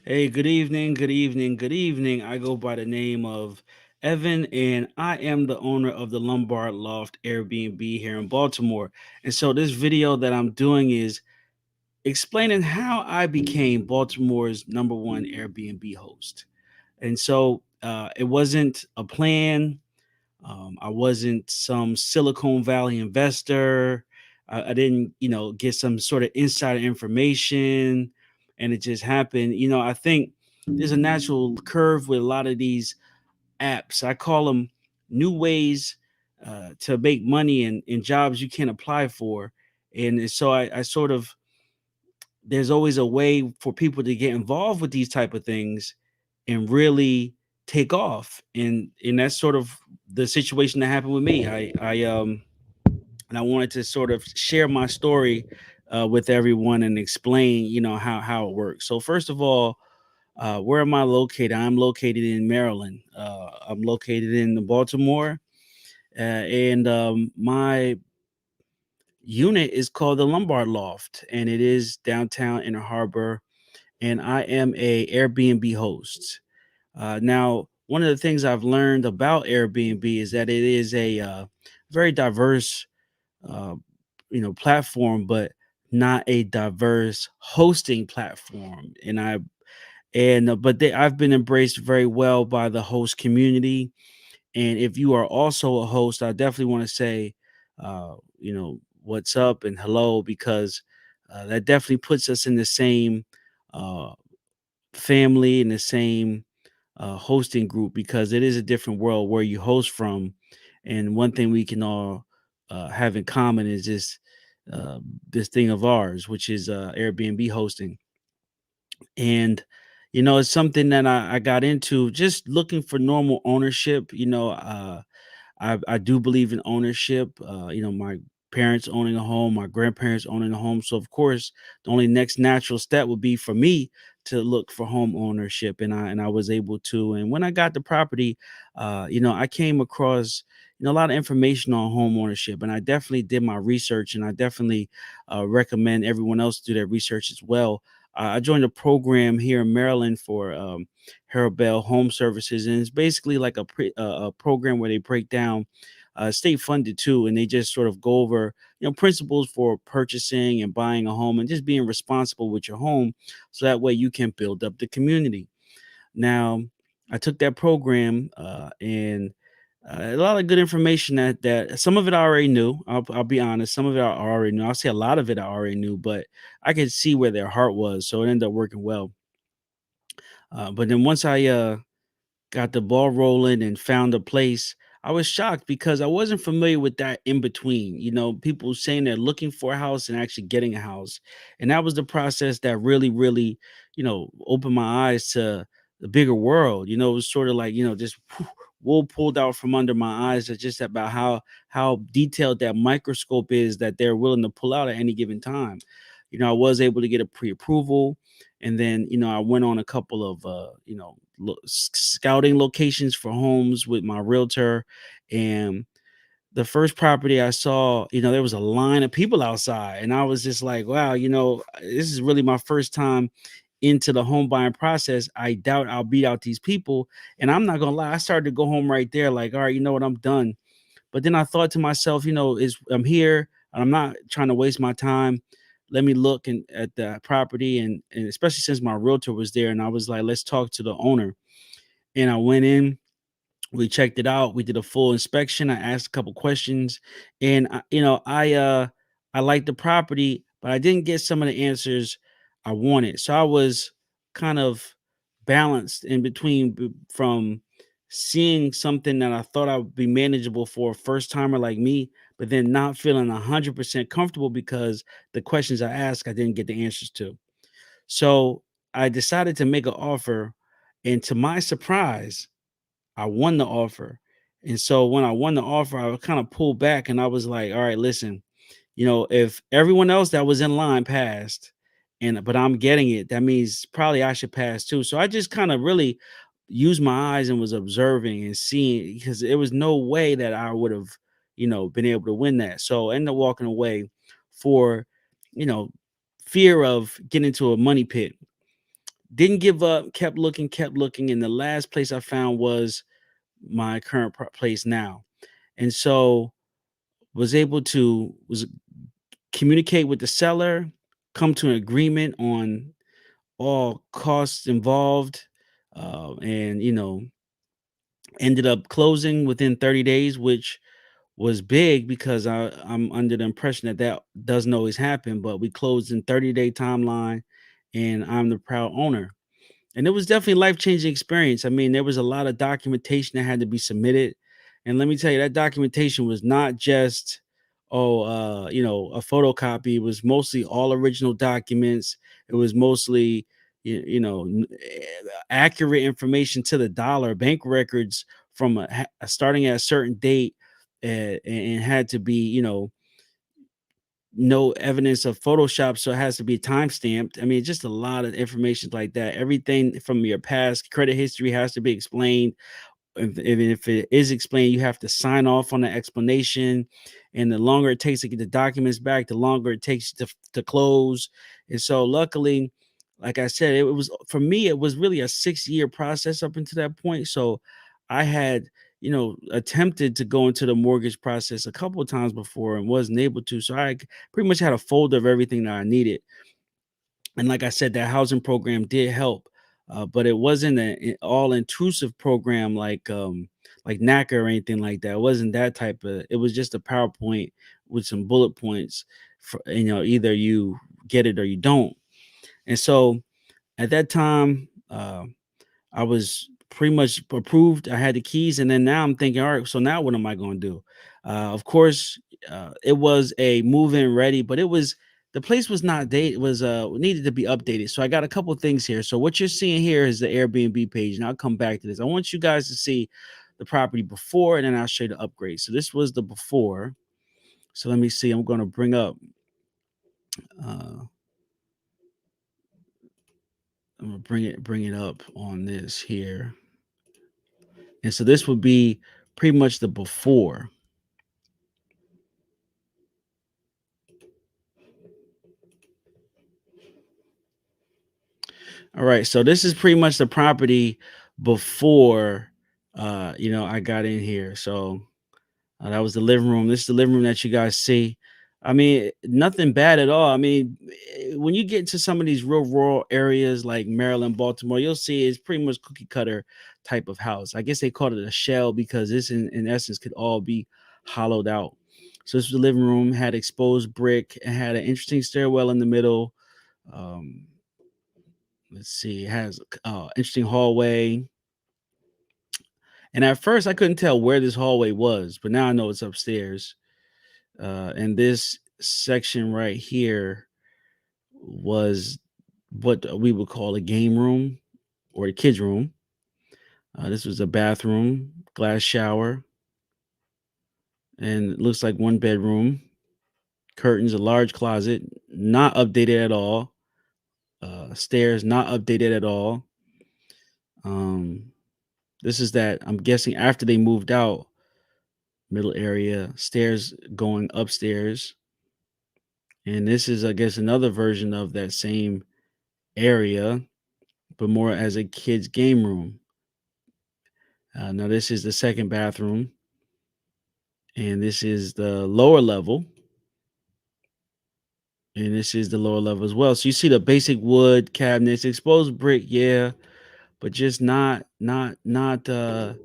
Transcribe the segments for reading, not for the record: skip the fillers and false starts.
Hey, good evening, good evening, good evening. I go by the name of Evan, and I am the owner of the Lombard Loft Airbnb here in Baltimore. And so, this video that I'm doing is explaining how I became Baltimore's number one Airbnb host. And so, it wasn't a plan. I wasn't some Silicon Valley investor. I didn't, get some sort of insider information, and it just happened. I think there's a natural curve with a lot of these apps. I call them new ways to make money and jobs you can't apply for. And so I sort of there's always a way for people to get involved with these type of things and really take off. And that's sort of the situation that happened with me. I wanted to sort of share my story with everyone and explain, how it works. So first of all, where am I located? I'm located in Maryland. I'm located in Baltimore, and my unit is called the Lombard Loft, and it is downtown Inner Harbor. And I am a Airbnb host. Now, one of the things I've learned about Airbnb is that it is a very diverse, uh, platform, but not a diverse hosting platform. I've been embraced very well by the host community. And if you are also a host, I definitely want to say, what's up and hello, because that definitely puts us in the same uh, family, in the same hosting group, because it is a different world where you host from. And one thing we can all have in common is uh, this thing of ours, which is Airbnb hosting. And it's something that I got into just looking for normal ownership. I do believe in ownership. My parents owning a home, my grandparents owning a home. So of course, the only next natural step would be for me to look for home ownership, and I was able to. And when I got the property, I came across a lot of information on home ownership, and I definitely did my research, and I definitely recommend everyone else do their research as well. I joined a program here in Maryland for Harabelle Home Services, and it's basically like a program where they break down state funded too, and they just sort of go over principles for purchasing and buying a home and just being responsible with your home, so that way you can build up the community. Now, I took that program and a lot of good information that some of it I already knew. I'll be honest, some of it I already knew. I'll say a lot of it I already knew, but I could see where their heart was, so it ended up working well. But then once I got the ball rolling and found a place, I was shocked because I wasn't familiar with that in between. People saying they're looking for a house and actually getting a house. And that was the process that really, really, opened my eyes to the bigger world. It was sort of like, just wool pulled out from under my eyes. It's just about how detailed that microscope is that they're willing to pull out at any given time. I was able to get a pre-approval, and then I went on a couple of scouting locations for homes with my realtor. And the first property I saw, there was a line of people outside, and I was just like, wow, this is really my first time into the home buying process. I doubt I'll beat out these people. And I'm not gonna lie, I started to go home right there, like, all right, you know what, I'm done. But then I thought to myself, is I'm here and I'm not trying to waste my time. Let me look at the property, and especially since my realtor was there, and I was like, let's talk to the owner. And I went in, we checked it out, we did a full inspection, I asked a couple questions, and I liked the property, but I didn't get some of the answers I wanted. So I was kind of balanced in between, from seeing something that I thought I would be manageable for a first timer like me, but then not feeling 100% comfortable because the questions I asked I didn't get the answers to. So I decided to make an offer, and to my surprise, I won the offer. And so when I won the offer, I kind of pulled back, and I was like, all right, listen, if everyone else that was in line passed, but I'm getting it, that means probably I should pass too. So I just kind of really used my eyes and was observing and seeing, because there was no way that I would have, been able to win that. So I ended up walking away for, you know, fear of getting into a money pit. Didn't give up, kept looking, and the last place I found was my current place now. And so was communicate with the seller, come to an agreement on all costs involved, and ended up closing within 30 days, which was big because I'm under the impression that that doesn't always happen. But we closed in 30-day timeline, and I'm the proud owner. And it was definitely a life-changing experience. I mean, there was a lot of documentation that had to be submitted. And let me tell you, that documentation was not just, a photocopy. It was mostly all original documents. It was mostly, accurate information to the dollar, bank records from starting at a certain date, and had to be, no evidence of Photoshop, so it has to be time stamped. I mean, just a lot of information like that. Everything from your past credit history has to be explained. If it is explained, you have to sign off on the explanation. And the longer it takes to get the documents back, the longer it takes to close. And so, luckily, like I said, it was for me, it was really a 6 year process up until that point. So, I had, attempted to go into the mortgage process a couple of times before and wasn't able to. So, pretty much had a folder of everything that I needed. And like I said, that housing program did help, but it wasn't an all intrusive program like NACA or anything like that. It wasn't that type of. It was just a PowerPoint with some bullet points. For, either you get it or you don't. And so at that time, I was pretty much approved. I had the keys, and then now I'm thinking, all right, so now what am I going to do? Of course, it was a move-in ready, but the place was not date was needed to be updated. So I got a couple things here. So what you're seeing here is the Airbnb page, and I'll come back to this. I want you guys to see the property before, and then I'll show you the upgrade. So this was the before. So let me see. I'm going to uh, bring it up on this here, and so this would be pretty much the before. All right, so this is pretty much the property before, I got in here. So that was the living room. This is the living room that you guys see. I mean, nothing bad at all. I mean, when you get into some of these real rural areas like Maryland, Baltimore, you'll see it's pretty much cookie cutter type of house. I guess they called it a shell because this, in essence, could all be hollowed out. So this was the living room, had exposed brick, and had an interesting stairwell in the middle. Um, Let's see, it has interesting hallway. And at first I couldn't tell where this hallway was, but now I know it's upstairs. And this section right here was what we would call a game room or a kids room. This was a bathroom, glass shower, and it looks like one bedroom, curtains, a large closet, not updated at all. Stairs, not updated at all. Um, this is that I'm guessing after they moved out. Middle area, stairs going upstairs. And this is, I guess, another version of that same area, but more as a kid's game room. Now, this is the second bathroom, and this is the lower level, and this is the lower level as well. So you see the basic wood cabinets, exposed brick, yeah, but just not updated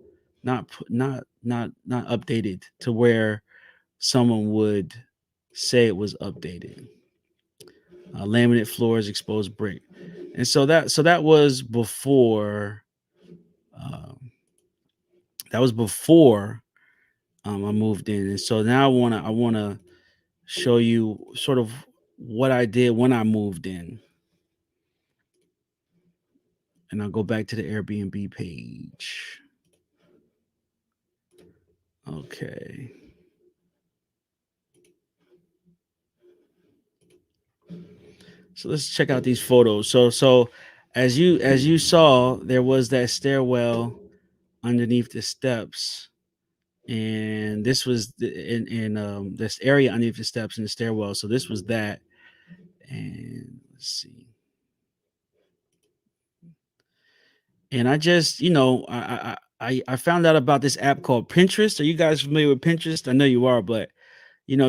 to where someone would say it was updated. Laminate floors, exposed brick, and so that was before. Um, that was before I moved in, and so now I wanna show you sort of what I did when I moved in, and I'll go back to the Airbnb page. Okay, so let's check out these photos. So as you saw, there was that stairwell underneath the steps, and this was in this area underneath the steps in the stairwell. So this was that, and let's see. And I just, I found out about this app called Pinterest. Are you guys familiar with Pinterest? I know you are, but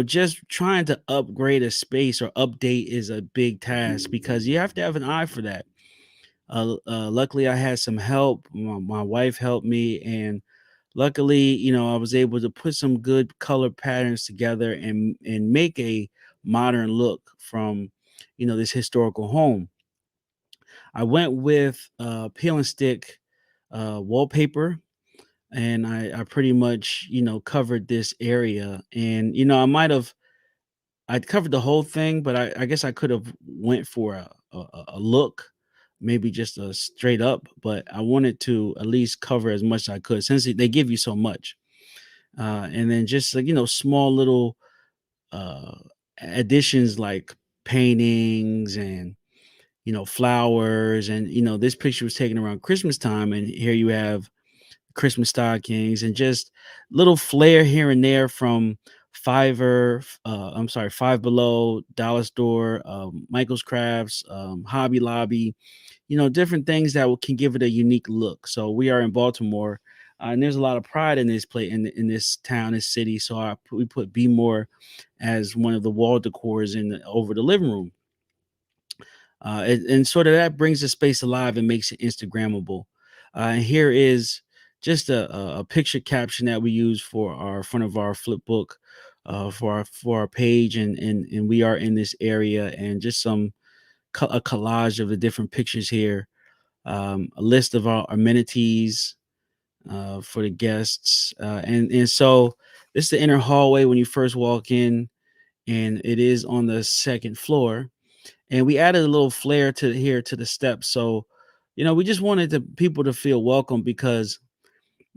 just trying to upgrade a space or update is a big task because you have to have an eye for that. Luckily, I had some help. My wife helped me, and luckily, I was able to put some good color patterns together and make a modern look from, this historical home. I went with peel and stick wallpaper, and I pretty much covered this area, and I'd covered the whole thing, but I guess I could have went for a look, maybe just a straight up, but I wanted to at least cover as much as I could since they give you so much. And then just like, small little uh additions like paintings and flowers, and this picture was taken around Christmas time, and here you have Christmas stockings and just little flair here and there from I'm sorry, Five Below, Dollar Store, Michael's Crafts, Hobby Lobby, different things that can give it a unique look. So we are in Baltimore, and there's a lot of pride in this place, in this town, this city. So we put Be More as one of the wall decors over the living room, and sort of that brings the space alive and makes it Instagrammable. And here is just a picture caption that we use for our front of our flip book, for our page, and we are in this area, and just a collage of the different pictures here, a list of our amenities for the guests, and so this is the inner hallway when you first walk in, and it is on the second floor, and we added a little flair to the steps. So, we just wanted the people to feel welcome because,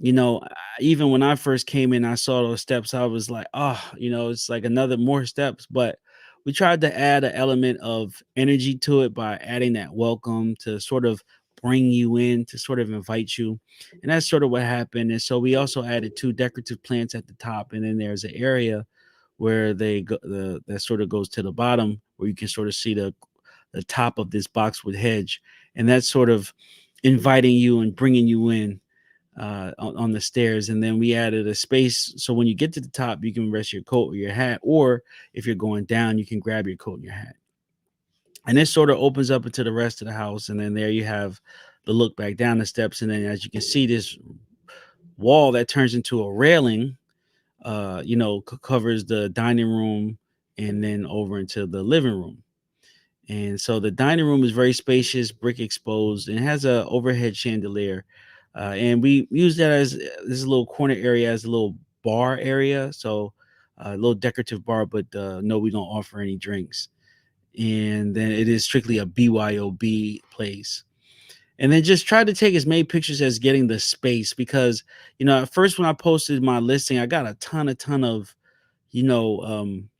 even when I first came in, I saw those steps. I was like, oh, it's like another more steps. But we tried to add an element of energy to it by adding that welcome to sort of bring you in, to sort of invite you. And that's sort of what happened. And so we also added two decorative plants at the top, and then there's an area where they go that sort of goes to the bottom where you can sort of see the top of this boxwood hedge, and that's sort of inviting you and bringing you in on the stairs. And then we added a space so when you get to the top, you can rest your coat or your hat, or if you're going down, you can grab your coat and your hat. And this sort of opens up into the rest of the house, and then there you have the look back down the steps, and then as you can see, this wall that turns into a railing, covers the dining room and then over into the living room. And so the dining room is very spacious, brick exposed, and has a overhead chandelier. And we use that as this little corner area as a little bar area. So a little decorative bar, but no, we don't offer any drinks. And then it is strictly a BYOB place. And then just try to take as many pictures as getting the space because, at first when I posted my listing, I got a ton of, you know, um,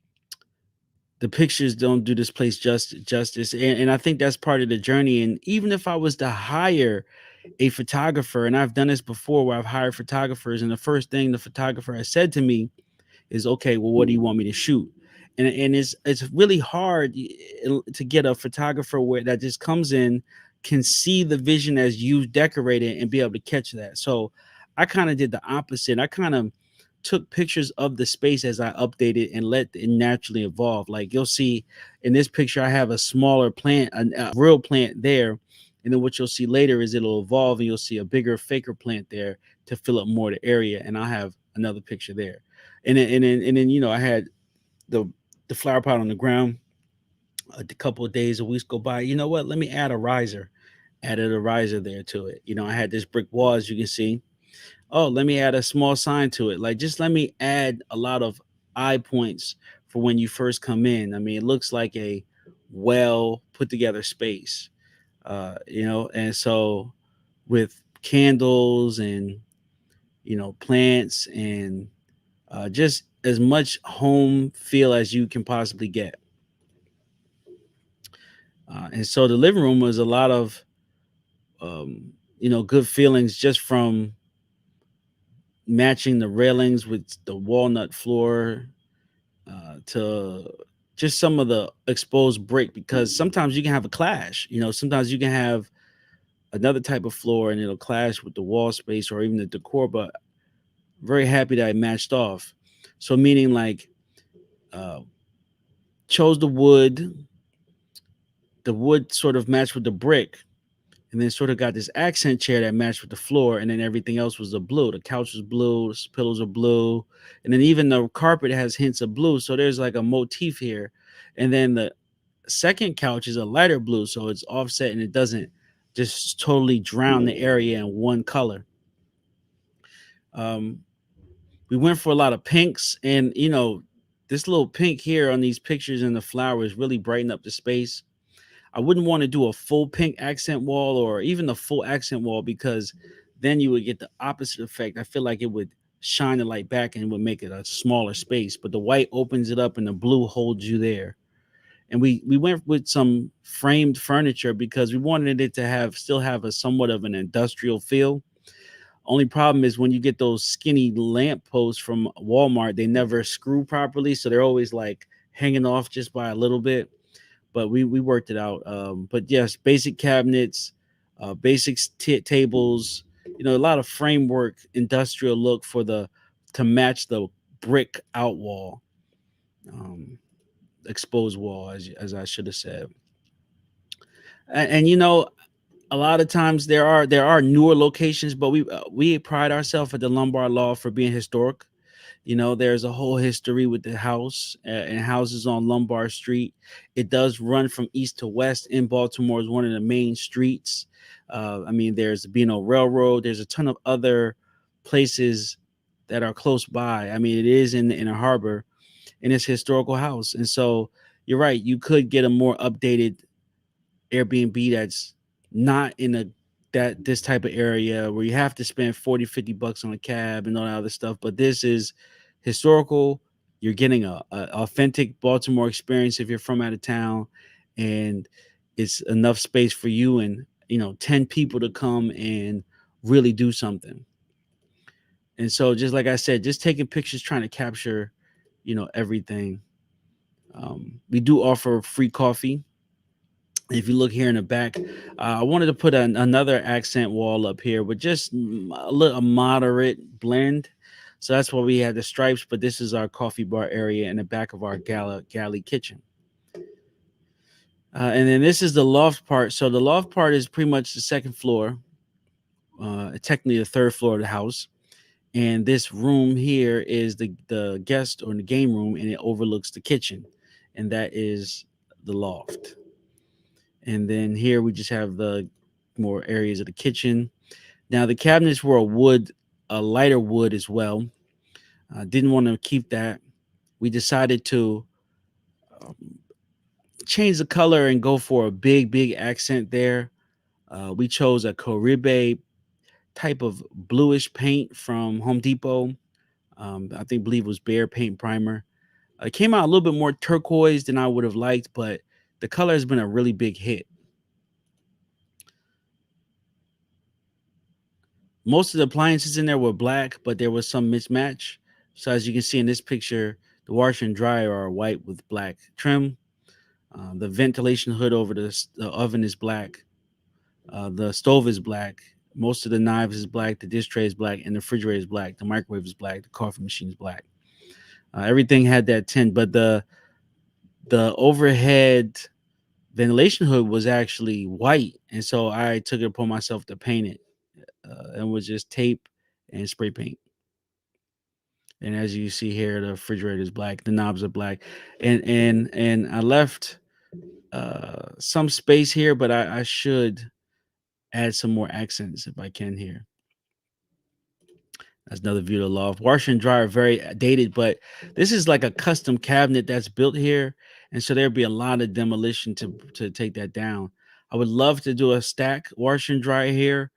the pictures don't do this place justice, and I think that's part of the journey. And even if I was to hire a photographer, and I've done this before where I've hired photographers, and the first thing the photographer has said to me is, okay, well, what do you want me to shoot? And it's really hard to get a photographer where that just comes in, can see the vision as you decorate it and be able to catch that. So I kind of did the opposite. I kind of took pictures of the space as I updated and let it naturally evolve. Like you'll see in this picture, I have a smaller plant, a real plant there. And then what you'll see later is it'll evolve and you'll see a bigger faker plant there to fill up more of the area. And I'll have another picture there. And then I had the the flower pot on the ground. A couple of days, a weeks go by. You know what? Let me add a riser. Added a riser there to it. I had this brick wall, as you can see. Oh, let me add a small sign to it. Like, just let me add a lot of eye points for when you first come in. I mean, it looks like a well put together space, and so with candles and, plants and just as much home feel as you can possibly get. And so the living room was a lot of, good feelings just from matching the railings with the walnut floor, to just some of the exposed brick, because sometimes you can have a clash. Sometimes you can have another type of floor and it'll clash with the wall space or even the decor. But very happy that I matched off. So meaning like uh, chose the wood sort of matched with the brick, and then sort of got this accent chair that matched with the floor, and then everything else was the blue. The couch was blue, the pillows are blue, and then even the carpet has hints of blue. So there's like a motif here, and then the second couch is a lighter blue, so it's offset and it doesn't just totally drown the area in one color. Um, we went for a lot of pinks, and this little pink here on these pictures and the flowers really brighten up the space. I wouldn't want to do a full pink accent wall or even a full accent wall because then you would get the opposite effect. I feel like it would shine the light back and would make it a smaller space, but the white opens it up and the blue holds you there. And we went with some framed furniture because we wanted it to have still have a somewhat of an industrial feel. Only problem is when you get those skinny lamp posts from Walmart, they never screw properly, so they're always like hanging off just by a little bit. But we worked it out. But yes, basic cabinets, basic tables. A lot of framework, industrial look for the to match the brick out wall, um, exposed wall, as I should have said. And a lot of times there are newer locations, but we pride ourselves at the Lombard Law for being historic. There's a whole history with the house and houses on Lombard Street. It does run from east to west in Baltimore. Is one of the main streets. I mean, there's the Beano Railroad. There's a ton of other places that are close by. I mean, it is in a harbor in this historical house, and so you're right. You could get a more updated Airbnb that's not in a that this type of area where you have to spend 40, $50 on a cab and all that other stuff. But this is historical. You're getting a authentic Baltimore experience if you're from out of town, and it's enough space for you and 10 people to come and really do something. And so just like I said, just taking pictures, trying to capture, everything. We do offer free coffee. If you look here in the back, I wanted to put another accent wall up here with just a moderate blend. So that's why we had the stripes, but this is our coffee bar area in the back of our galley kitchen. And then this is the loft part. So the loft part is pretty much the second floor, technically the third floor of the house. And this room here is the guest or the game room, and it overlooks the kitchen. And that is the loft. And then here we just have the more areas of the kitchen. Now the cabinets were a lighter wood as well. Didn't want to keep that. We decided to um, change the color and go for a big accent there. We chose a Caribe type of bluish paint from Home Depot. Believe it was Bear Paint Primer. It came out a little bit more turquoise than I would have liked, but the color has been a really big hit. Most of the appliances in there were black, but there was some mismatch. So as you can see in this picture, the washer and dryer are white with black trim. The ventilation hood over the oven is black. The stove is black. Most of the knives is black. The dish tray is black, and the refrigerator is black. The microwave is black. The coffee machine is black. Everything had that tint, but the overhead ventilation hood was actually white, and so I took it upon myself to paint it. And was just tape and spray paint. And as you see here, the refrigerator is black, the knobs are black, and I left some space here, but I should add some more accents if I can here. That's another view of the loft. Washer and dryer very dated, but this is like a custom cabinet that's built here, and so there'd be a lot of demolition to take that down. I would love to do a stack washer and dryer here,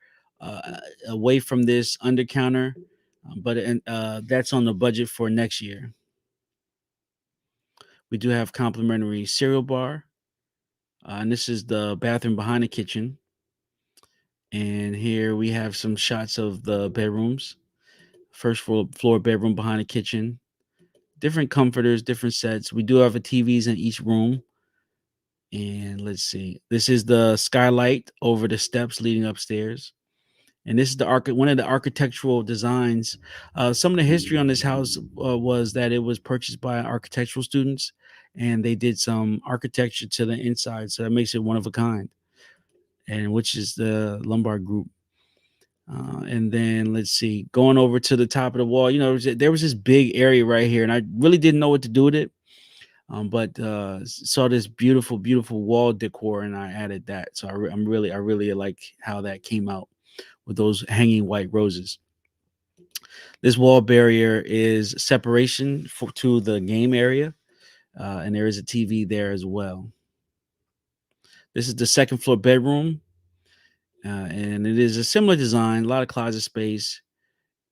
away from this under counter, but that's on the budget for next year. We do have complimentary cereal bar, and this is the bathroom behind the kitchen. And here we have some shots of the bedrooms. First floor bedroom behind the kitchen. Different comforters, different sets. We do have a TVs in each room, And let's see. This is the skylight over the steps leading upstairs. And this is one of the architectural designs. Some of the history on this house was that it was purchased by architectural students, and they did some architecture to the inside, so that makes it one of a kind. And which is the Lombard Group. And then let's see, going over to the top of the wall, there was this big area right here, and I really didn't know what to do with it. But saw this beautiful, beautiful wall decor, and I added that. So I really like how that came out with those hanging white roses. This wall barrier is separation to the game area, and there is a TV there as well. This is the second floor bedroom, and it is a similar design, a lot of closet space,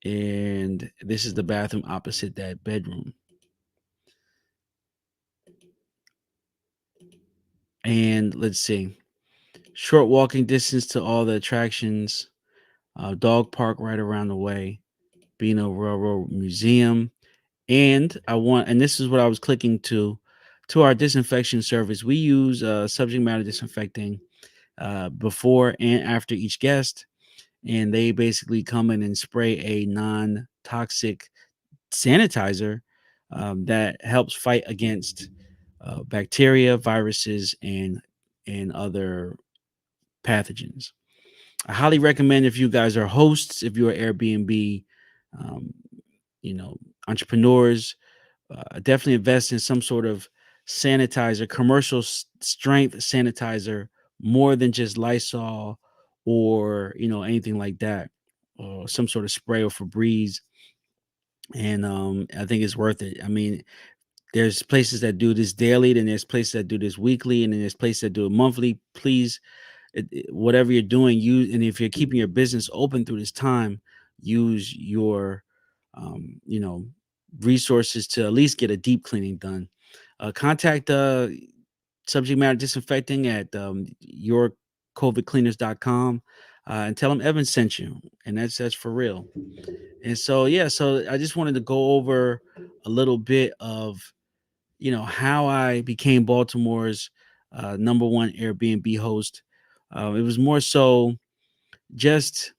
and this is the bathroom opposite that bedroom. And let's see, short walking distance to all the attractions, dog park right around the way, Beano Railroad Museum, and this is what I was clicking to our disinfection service. We use subject matter disinfecting before and after each guest, and they basically come in and spray a non-toxic sanitizer that helps fight against bacteria, viruses, and other pathogens. I highly recommend if you guys are hosts, if you're Airbnb, um, entrepreneurs, definitely invest in some sort of sanitizer, commercial strength sanitizer, more than just Lysol or anything like that, or some sort of spray or Febreze. And I think it's worth it. I mean, there's places that do this daily, then there's places that do this weekly, and then there's places that do it monthly. Please, whatever you're doing, and if you're keeping your business open through this time, use your um, you know resources to at least get a deep cleaning done. Contact subject matter disinfecting at yourcovidcleaners.com, and tell them Evan sent you, and that's for real. And so yeah, so I just wanted to go over a little bit of how I became Baltimore's number one Airbnb host. It was more so just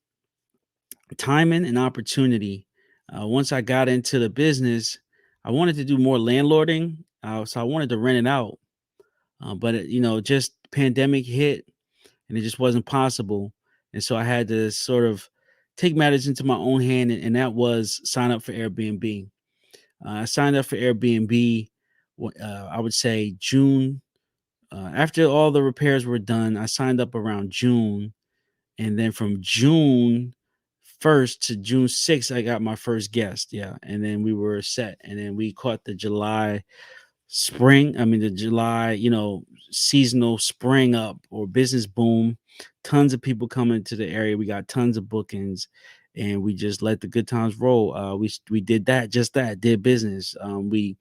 timing and opportunity. Once I got into the business, I wanted to do more landlording, so I wanted to rent it out. But just pandemic hit, and it just wasn't possible. And so I had to sort of take matters into my own hand, and that was sign up for Airbnb. I signed up for Airbnb. I would say June. After all the repairs were done, I signed up around June, and then from June 1st to June 6th, I got my first guest. Yeah, and then we were set, and then we caught the July spring. I mean, the July, seasonal spring up or business boom. Tons of people coming to the area. We got tons of bookings, and we just let the good times roll. We did that, just that, did business. We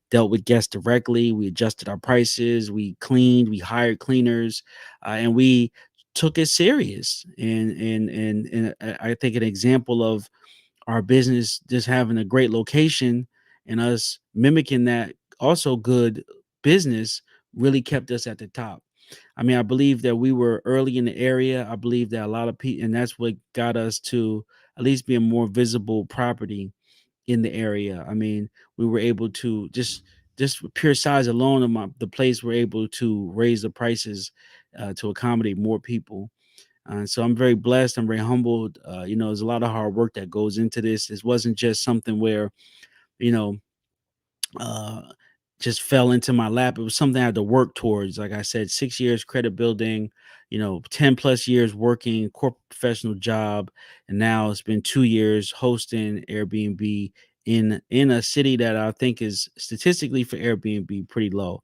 dealt with guests directly. We adjusted our prices. We cleaned. We hired cleaners, and we took it serious. And I think an example of our business just having a great location and us mimicking that also good business really kept us at the top. I mean, I believe that we were early in the area. I believe that a lot of people, and that's what got us to at least be a more visible property in the area. I mean, we were able to just with pure size alone of the place, we're able to raise the prices to accommodate more people. So I'm very blessed. I'm very humbled. There's a lot of hard work that goes into this. This wasn't just something where, you know, uh, just fell into my lap. It was something I had to work towards. Like I said, 6 years credit building, 10 plus years working corporate professional job. And now it's been 2 years hosting Airbnb in a city that I think is statistically for Airbnb pretty low.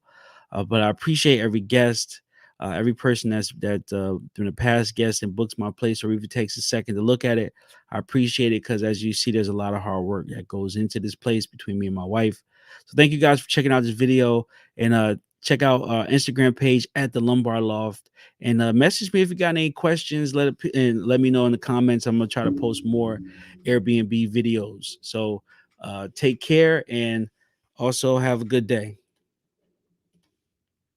But I appreciate every guest, every person that been a past guest and books my place, or even takes a second to look at it. I appreciate it because, as you see, there's a lot of hard work that goes into this place between me and my wife. So thank you guys for checking out this video, and check out our Instagram page at the Lumbar Loft, and message me if you got any questions. Let me know in the comments. I'm gonna try to post more Airbnb videos. So take care, and also have a good day.